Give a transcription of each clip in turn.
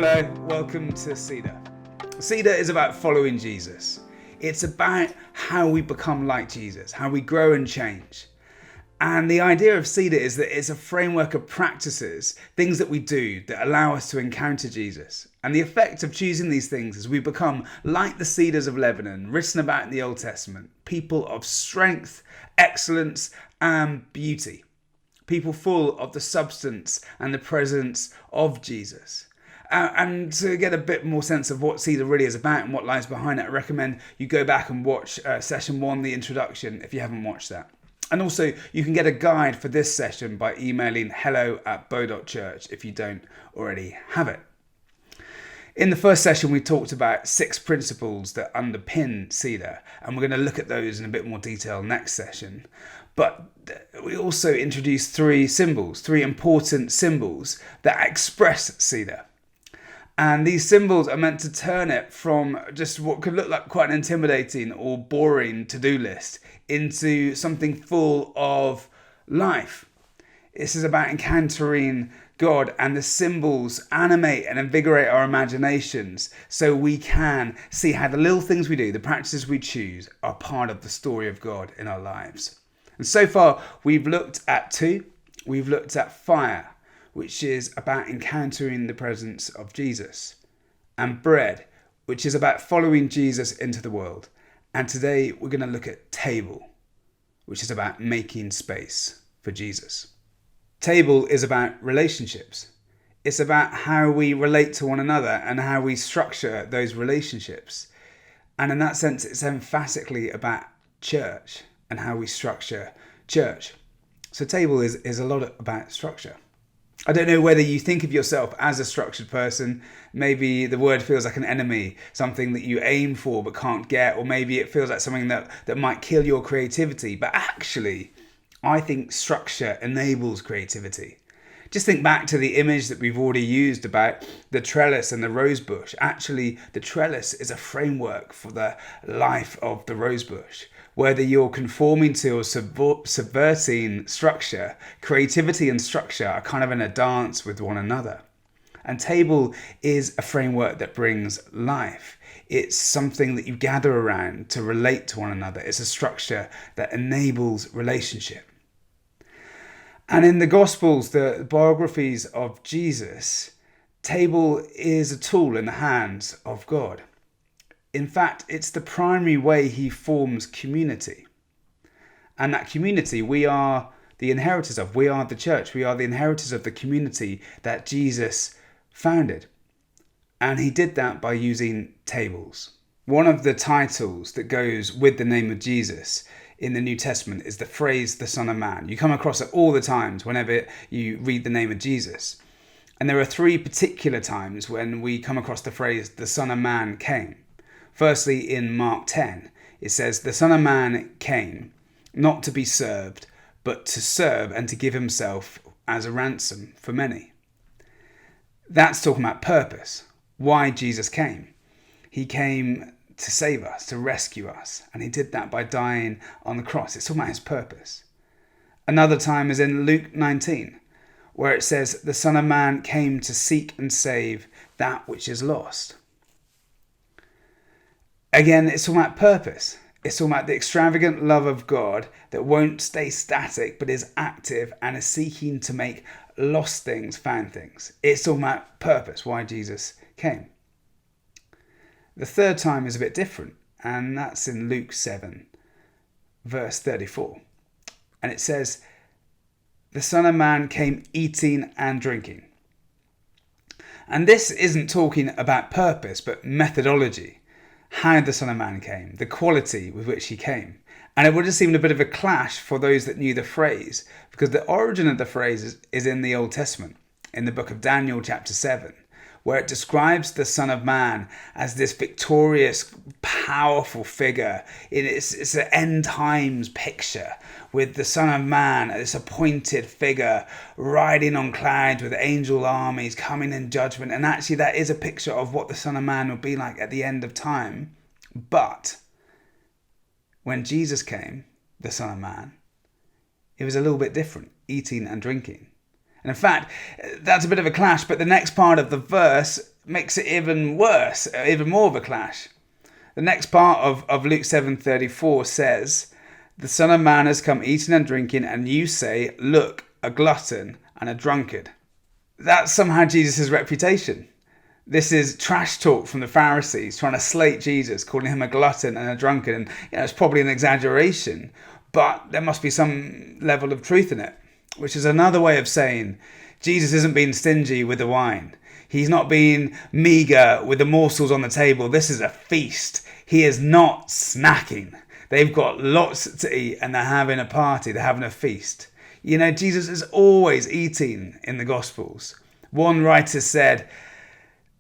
Hello, welcome to Cedar. Cedar is about following Jesus. It's about how we become like Jesus, how we grow and change. And the idea of Cedar is that it's a framework of practices, things that we do that allow us to encounter Jesus. And the effect of choosing these things is we become like the cedars of Lebanon, written about in the Old Testament, people of strength, excellence, and beauty. People full of the substance and the presence of Jesus. And to get a bit more sense of what Cedar really is about and what lies behind it, I recommend you go back and watch session 1, the introduction, if you haven't watched that. And also, you can get a guide for this session by emailing hello@bow.church if you don't already have it. In the first session, we talked about 6 principles that underpin Cedar, and we're going to look at those in a bit more detail next session. But we also introduced 3 symbols, 3 important symbols that express Cedar. And these symbols are meant to turn it from just what could look like quite an intimidating or boring to-do list into something full of life. This is about encountering God, and the symbols animate and invigorate our imaginations so we can see how the little things we do, the practices we choose, are part of the story of God in our lives. And so far, we've looked at 2. We've looked at fire, which is about encountering the presence of Jesus, and bread, which is about following Jesus into the world. And today we're going to look at table, which is about making space for Jesus. Table is about relationships. It's about how we relate to one another and how we structure those relationships. And in that sense, it's emphatically about church and how we structure church. So table is a lot about structure. I don't know whether you think of yourself as a structured person. Maybe the word feels like an enemy, something that you aim for but can't get, or maybe it feels like something that might kill your creativity. But actually, I think structure enables creativity. Just think back to the image that we've already used about the trellis and the rose bush. Actually, the trellis is a framework for the life of the rose bush. Whether you're conforming to or subverting structure, creativity and structure are kind of in a dance with one another. And table is a framework that brings life. It's something that you gather around to relate to one another. It's a structure that enables relationship. And in the Gospels, the biographies of Jesus, table is a tool in the hands of God. In fact, it's the primary way he forms community. And that community, we are the inheritors of. We are the church. We are the inheritors of the community that Jesus founded. And he did that by using tables. One of the titles that goes with the name of Jesus in the New Testament is the phrase, the Son of Man. You come across it all the times whenever you read the name of Jesus. And there are 3 particular times when we come across the phrase, the Son of Man came. Firstly, in Mark 10, it says, the Son of Man came not to be served, but to serve and to give himself as a ransom for many. That's talking about purpose, why Jesus came. He came to save us, to rescue us, and he did that by dying on the cross. It's talking about his purpose. Another time is in Luke 19, where it says, the Son of Man came to seek and save that which is lost. Again, it's talking about purpose. It's talking about the extravagant love of God that won't stay static, but is active and is seeking to make lost things found things. It's talking about purpose, why Jesus came. The third time is a bit different, and that's in Luke 7, verse 34. And it says, the Son of Man came eating and drinking. And this isn't talking about purpose, but methodology. How the Son of Man came, the quality with which he came. And it would have seemed a bit of a clash for those that knew the phrase, because the origin of the phrase is in the Old Testament, in the book of Daniel chapter 7, where it describes the Son of Man as this victorious, powerful figure. It's an end times picture with the Son of Man, this appointed figure riding on clouds with angel armies coming in judgment. And actually that is a picture of what the Son of Man will be like at the end of time. But when Jesus came, the Son of Man, it was a little bit different, eating and drinking. And in fact, that's a bit of a clash, but the next part of the verse makes it even worse, even more of a clash. The next part of Luke 7:34 says, "The Son of Man has come eating and drinking, and you say, 'Look, a glutton and a drunkard.'" That's somehow Jesus' reputation. This is trash talk from the Pharisees trying to slate Jesus, calling him a glutton and a drunkard. And it's probably an exaggeration, but there must be some level of truth in it, which is another way of saying Jesus isn't being stingy with the wine. He's not being meager with the morsels on the table. This is a feast. He is not snacking. They've got lots to eat and they're having a party. They're having a feast. Jesus is always eating in the Gospels. One writer said,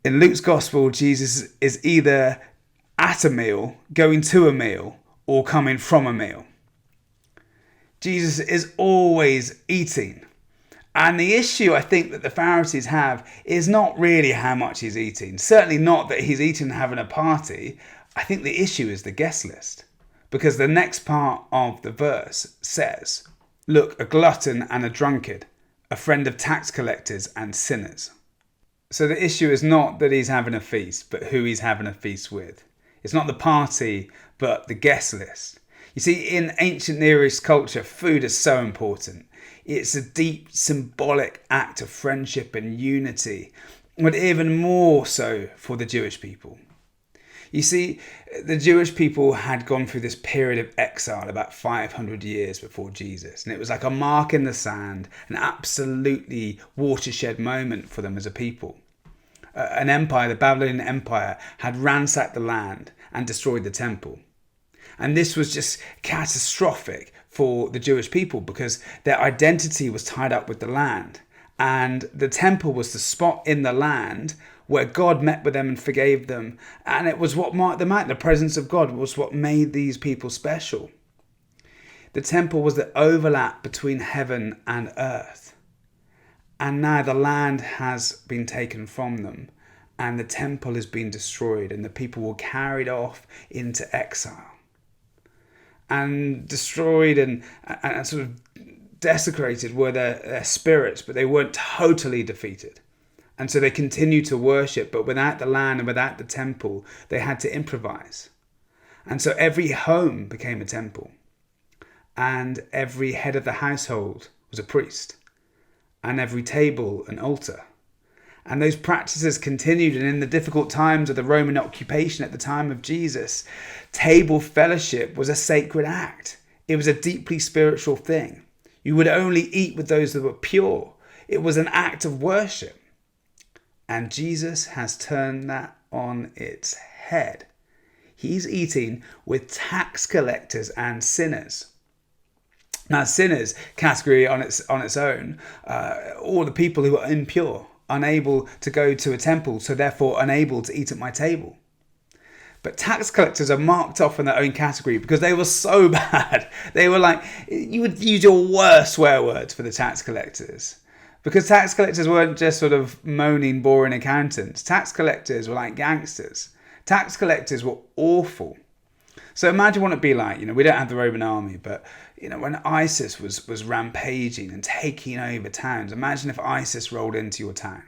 in Luke's Gospel, Jesus is either at a meal, going to a meal, or coming from a meal. Jesus is always eating. And the issue I think that the Pharisees have is not really how much he's eating. Certainly not that he's eating and having a party. I think the issue is the guest list. Because the next part of the verse says, "Look, a glutton and a drunkard, a friend of tax collectors and sinners." So the issue is not that he's having a feast, but who he's having a feast with. It's not the party, but the guest list. You see, in ancient Near East culture, food is so important. It's a deep symbolic act of friendship and unity, but even more so for the Jewish people. You see, the Jewish people had gone through this period of exile about 500 years before Jesus. And it was like a mark in the sand, an absolutely watershed moment for them as a people. An empire, the Babylonian Empire, had ransacked the land and destroyed the temple. And this was just catastrophic for the Jewish people because their identity was tied up with the land. And the temple was the spot in the land where God met with them and forgave them. And it was what marked them out. The presence of God was what made these people special. The temple was the overlap between heaven and earth. And now the land has been taken from them and the temple has been destroyed and the people were carried off into exile. And destroyed and sort of desecrated were their spirits, but they weren't totally defeated. And so they continued to worship, but without the land and without the temple, they had to improvise. And so every home became a temple. And every head of the household was a priest. And every table an altar. And those practices continued, and in the difficult times of the Roman occupation at the time of Jesus, table fellowship was a sacred act. It was a deeply spiritual thing. You would only eat with those that were pure. It was an act of worship. And Jesus has turned that on its head. He's eating with tax collectors and sinners. Now, sinners category on its own, all the people who are impure, unable to go to a temple, so therefore unable to eat at my table. But tax collectors are marked off in their own category because they were so bad. They were like, you would use your worst swear words for the tax collectors. Because tax collectors weren't just sort of moaning, boring accountants. Tax collectors were like gangsters. Tax collectors were awful. So imagine what it'd be like, we don't have the Roman army, but, when ISIS was rampaging and taking over towns, imagine if ISIS rolled into your town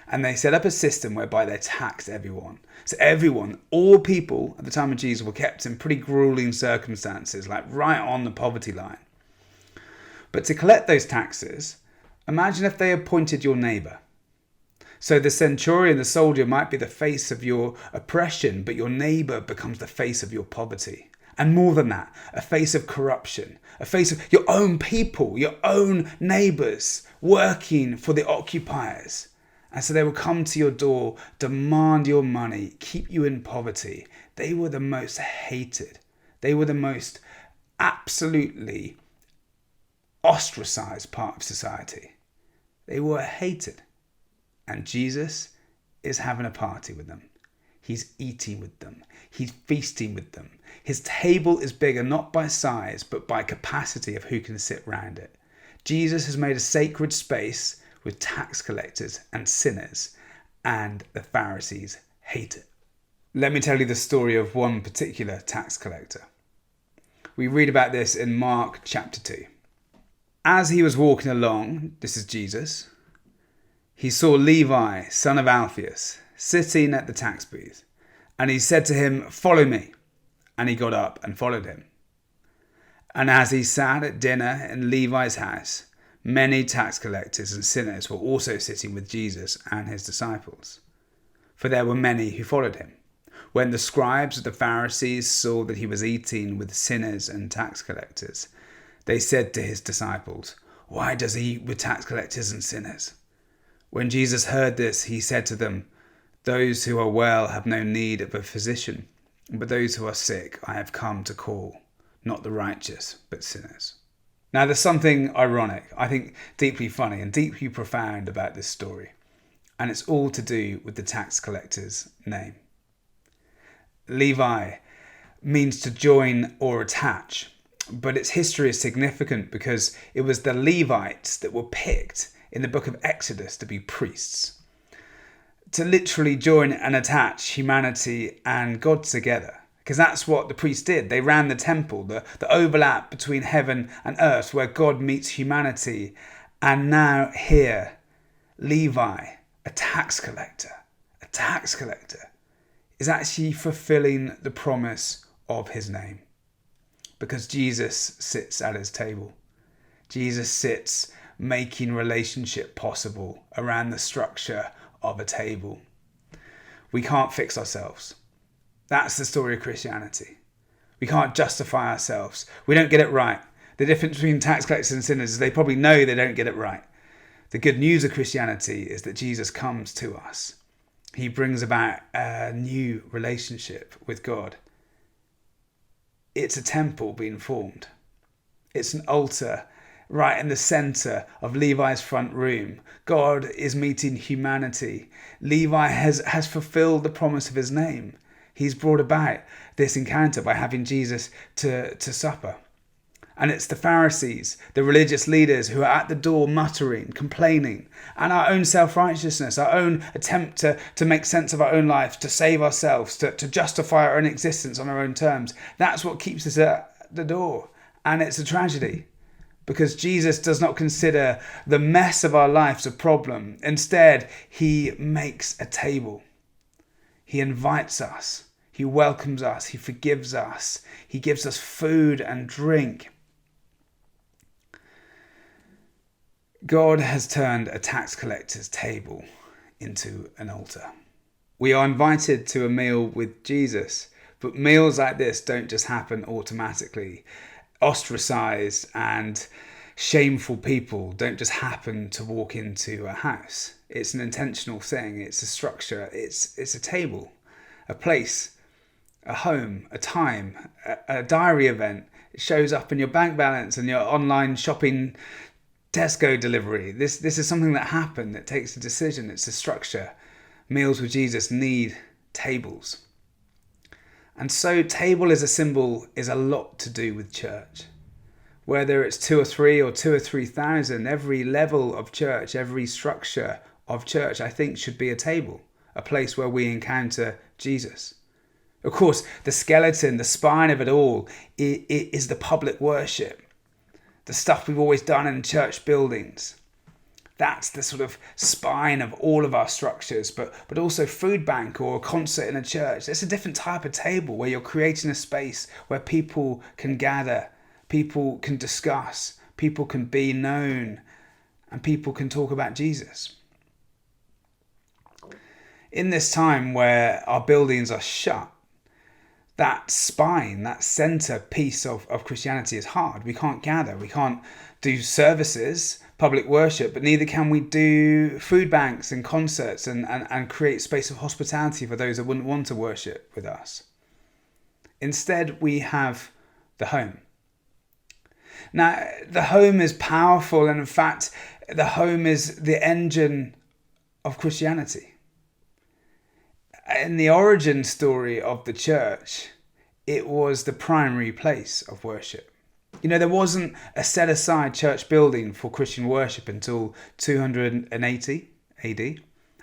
and they set up a system whereby they taxed everyone. So everyone, all people at the time of Jesus were kept in pretty grueling circumstances, like right on the poverty line. But to collect those taxes, imagine if they appointed your neighbour. So the centurion, the soldier, might be the face of your oppression, but your neighbour becomes the face of your poverty. And more than that, a face of corruption, a face of your own people, your own neighbours working for the occupiers. And so they will come to your door, demand your money, keep you in poverty. They were the most hated. They were the most absolutely ostracized part of society. They were hated. And Jesus is having a party with them. He's eating with them. He's feasting with them. His table is bigger not by size, but by capacity of who can sit round it. Jesus has made a sacred space with tax collectors and sinners, and the Pharisees hate it. Let me tell you the story of one particular tax collector. We read about this in Mark chapter 2. As he was walking along, this is Jesus, he saw Levi, son of Alphaeus, sitting at the tax booth. And he said to him, "Follow me." And he got up and followed him. And as he sat at dinner in Levi's house, many tax collectors and sinners were also sitting with Jesus and his disciples. For there were many who followed him. When the scribes of the Pharisees saw that he was eating with sinners and tax collectors, they said to his disciples, "Why does he eat with tax collectors and sinners?" When Jesus heard this, he said to them, "Those who are well have no need of a physician, but those who are sick I have come to call, not the righteous, but sinners." Now there's something ironic, I think deeply funny and deeply profound about this story, and it's all to do with the tax collector's name. Levi means to join or attach, but its history is significant because it was the Levites that were picked in the book of Exodus to be priests, to literally join and attach humanity and God together. Because that's what the priests did. They ran the temple, the overlap between heaven and earth where God meets humanity. And now here, Levi, a tax collector, is actually fulfilling the promise of his name. Because Jesus sits at his table. Jesus sits making relationship possible around the structure of a table. We can't fix ourselves. That's the story of Christianity. We can't justify ourselves. We don't get it right. The difference between tax collectors and sinners is they probably know they don't get it right. The good news of Christianity is that Jesus comes to us. He brings about a new relationship with God. It's a temple being formed. It's an altar right in the center of Levi's front room. God is meeting humanity. Levi has fulfilled the promise of his name. He's brought about this encounter by having Jesus to supper. And it's the Pharisees, the religious leaders who are at the door muttering, complaining, and our own self-righteousness, our own attempt to make sense of our own life, to save ourselves, to justify our own existence on our own terms. That's what keeps us at the door. And it's a tragedy because Jesus does not consider the mess of our lives a problem. Instead, he makes a table. He invites us. He welcomes us. He forgives us. He gives us food and drink. God has turned a tax collector's table into an altar. We are invited to a meal with Jesus, but meals like this don't just happen automatically. Ostracized and shameful people don't just happen to walk into a house. It's an intentional thing. It's a structure. It's a table, a place, a home, a time, a diary event. It shows up in your bank balance and your online shopping Tesco delivery. This is something that happened, that takes a decision. It's a structure. Meals with Jesus need tables. And so table as a symbol is a lot to do with church. Whether it's 2 or 3 or 2 or 3,000, every level of church, every structure of church, I think should be a table, a place where we encounter Jesus. Of course, the skeleton, the spine of it all is the public worship. The stuff we've always done in church buildings. That's the sort of spine of all of our structures, but also food bank or a concert in a church. It's a different type of table where you're creating a space where people can gather, people can discuss, people can be known, and people can talk about Jesus. In this time where our buildings are shut, that spine, that center piece of Christianity is hard. We can't gather. We can't do services, public worship, but neither can we do food banks and concerts and create space of hospitality for those that wouldn't want to worship with us. Instead, we have the home. Now, the home is powerful, and in fact, the home is the engine of Christianity. In the origin story of the church, it was the primary place of worship. You know, there wasn't a set-aside church building for Christian worship until 280 AD.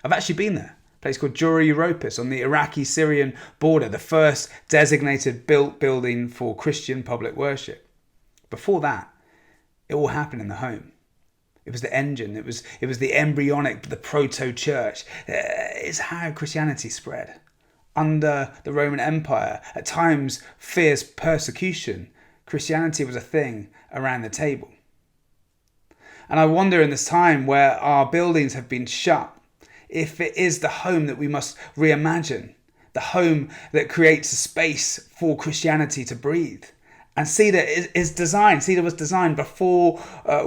I've actually been there. A place called Dura Europos on the Iraqi-Syrian border, the first designated built building for Christian public worship. Before that, it all happened in the home. It was the engine. It was the embryonic, the proto-church. It's how Christianity spread. Under the Roman Empire, at times fierce persecution, Christianity was a thing around the table. And I wonder in this time where our buildings have been shut, if it is the home that we must reimagine, the home that creates a space for Christianity to breathe. And Cedar was designed before our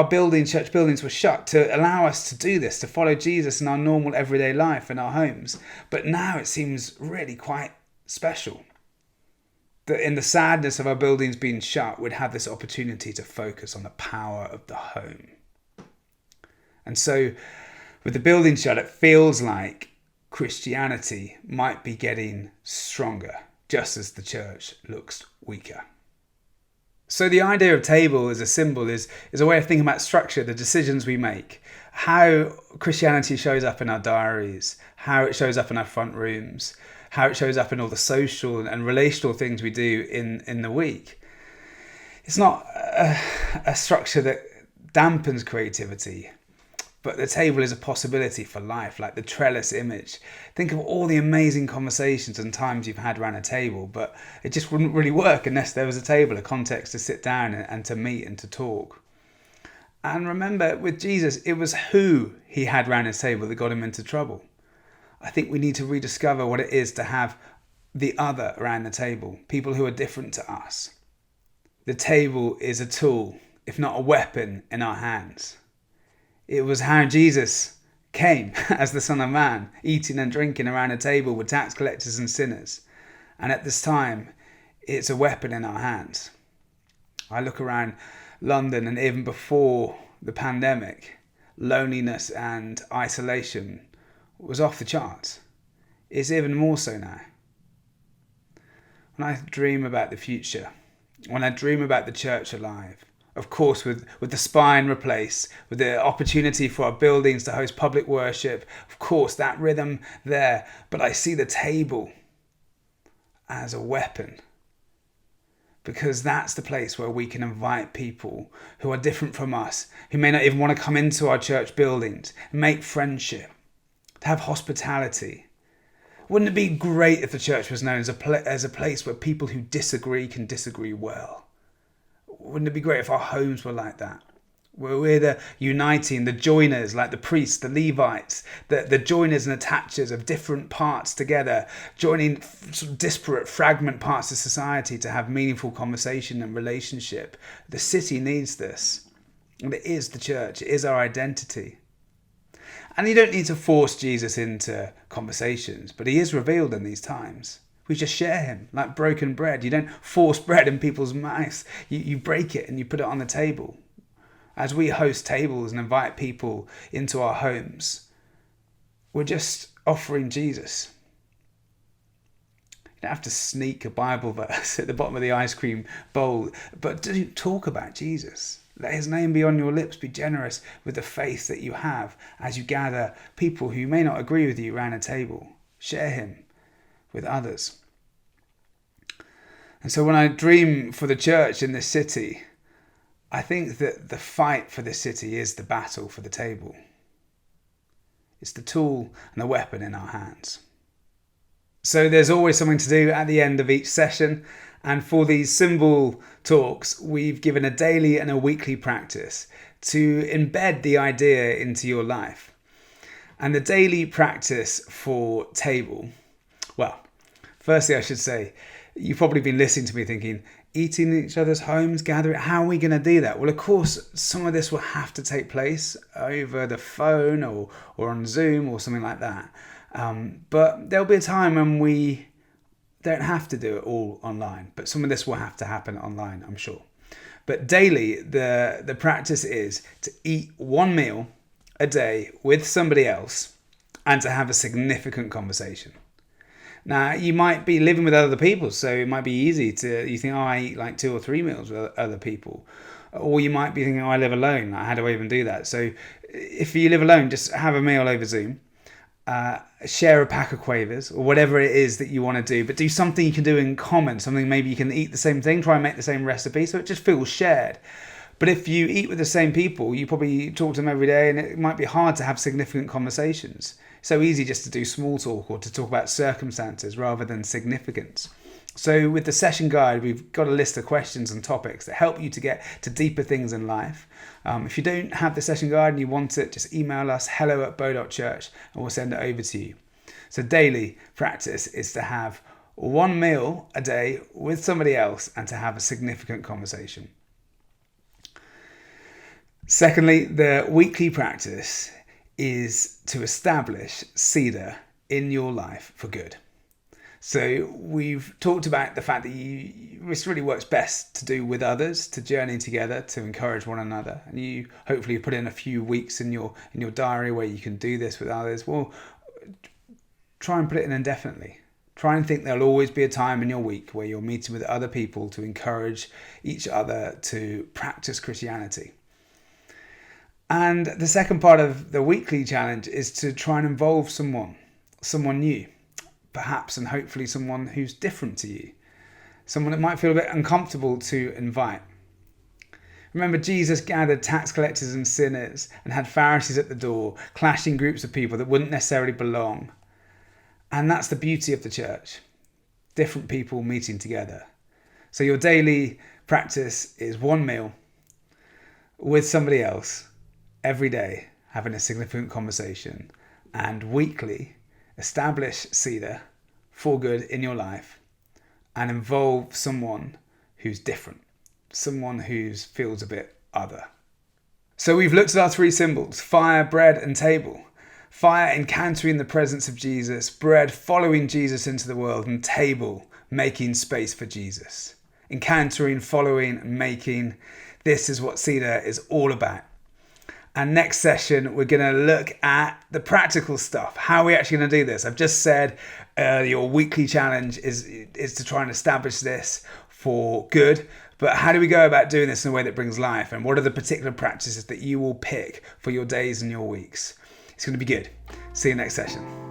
church buildings were shut, to allow us to do this, to follow Jesus in our normal everyday life in our homes. But now it seems really quite special that in the sadness of our buildings being shut, we'd have this opportunity to focus on the power of the home. And so with the building shut, it feels like Christianity might be getting stronger, just as the church looks weaker. So the idea of table as a symbol is a way of thinking about structure, the decisions we make, how Christianity shows up in our diaries, how it shows up in our front rooms, how it shows up in all the social and relational things we do in the week. It's not a structure that dampens creativity, but the table is a possibility for life, like the trellis image. Think of all the amazing conversations and times you've had around a table, but it just wouldn't really work unless there was a table, a context to sit down and to meet and to talk. And remember, with Jesus, it was who he had around his table that got him into trouble. I think we need to rediscover what it is to have the other around the table, people who are different to us. The table is a tool, if not a weapon, in our hands. It was how Jesus came as the Son of Man, eating and drinking around a table with tax collectors and sinners. And at this time, it's a weapon in our hands. I look around London, and even before the pandemic, loneliness and isolation was off the charts. It's even more so now. When I dream about the future, when I dream about the church alive, of course, with the spine replaced, with the opportunity for our buildings to host public worship, of course, that rhythm there. But I see the table as a weapon, because that's the place where we can invite people who are different from us, who may not even want to come into our church buildings, make friendship, to have hospitality. Wouldn't it be great if the church was known as a place where people who disagree can disagree well? Wouldn't it be great if our homes were like that? Where we're the uniting, the joiners, like the priests, the Levites, the joiners and attachers of different parts together, joining sort of disparate, fragment parts of society to have meaningful conversation and relationship. The city needs this. And it is the church. It is our identity. And you don't need to force Jesus into conversations, but he is revealed in these times. We just share him like broken bread. You don't force bread in people's mouths. You break it and you put it on the table. As we host tables and invite people into our homes, we're just offering Jesus. You don't have to sneak a Bible verse at the bottom of the ice cream bowl, but do talk about Jesus. Let his name be on your lips. Be generous with the faith that you have as you gather people who may not agree with you around a table. Share him with others. And so when I dream for the church in this city, I think that the fight for this city is the battle for the table. It's the tool and the weapon in our hands. So there's always something to do at the end of each session. And for these symbol talks, we've given a daily and a weekly practice to embed the idea into your life. And the daily practice for table, well, firstly, I should say, you've probably been listening to me thinking, eating in each other's homes, gathering, how are we going to do that? Well, of course, some of this will have to take place over the phone or on Zoom or something like that. But there'll be a time when we don't have to do it all online. But some of this will have to happen online, I'm sure. But daily, the practice is to eat one meal a day with somebody else and to have a significant conversation. Now, you might be living with other people, so it might be easy you think, I eat like 2 or 3 meals with other people. Or you might be thinking, I live alone. Like, how do I even do that? So if you live alone, just have a meal over Zoom. Share a pack of quavers or whatever it is that you want to do, but do something you can do in common, something maybe you can eat the same thing, try and make the same recipe, so it just feels shared. But if you eat with the same people, you probably talk to them every day, and it might be hard to have significant conversations. So easy just to do small talk or to talk about circumstances rather than significance. So with the session guide, we've got a list of questions and topics that help you to get to deeper things in life. If you don't have the session guide and you want it, just email us hello@bow.church and we'll send it over to you. So daily practice is to have one meal a day with somebody else and to have a significant conversation. Secondly, the weekly practice is to establish Cedar in your life for good. So we've talked about the fact that this really works best to do with others, to journey together, to encourage one another. And you hopefully put in a few weeks in your diary where you can do this with others. Well, try and put it in indefinitely. Try and think there'll always be a time in your week where you're meeting with other people to encourage each other to practice Christianity. And the second part of the weekly challenge is to try and involve someone new. Perhaps and hopefully someone who's different to you. Someone that might feel a bit uncomfortable to invite. Remember, Jesus gathered tax collectors and sinners and had Pharisees at the door, clashing groups of people that wouldn't necessarily belong. And that's the beauty of the church. Different people meeting together. So your daily practice is one meal with somebody else every day, having a significant conversation, and weekly establish Cedar for good in your life and involve someone who's different, someone who feels a bit other. So we've looked at our three symbols: fire, bread, and table. Fire, encountering the presence of Jesus; bread, following Jesus into the world; and table, making space for Jesus. Encountering, following, and making. This is what Cedar is all about. And next session, we're going to look at the practical stuff. How are we actually going to do this? I've just said your weekly challenge is to try and establish this for good. But how do we go about doing this in a way that brings life? And what are the particular practices that you will pick for your days and your weeks? It's going to be good. See you next session.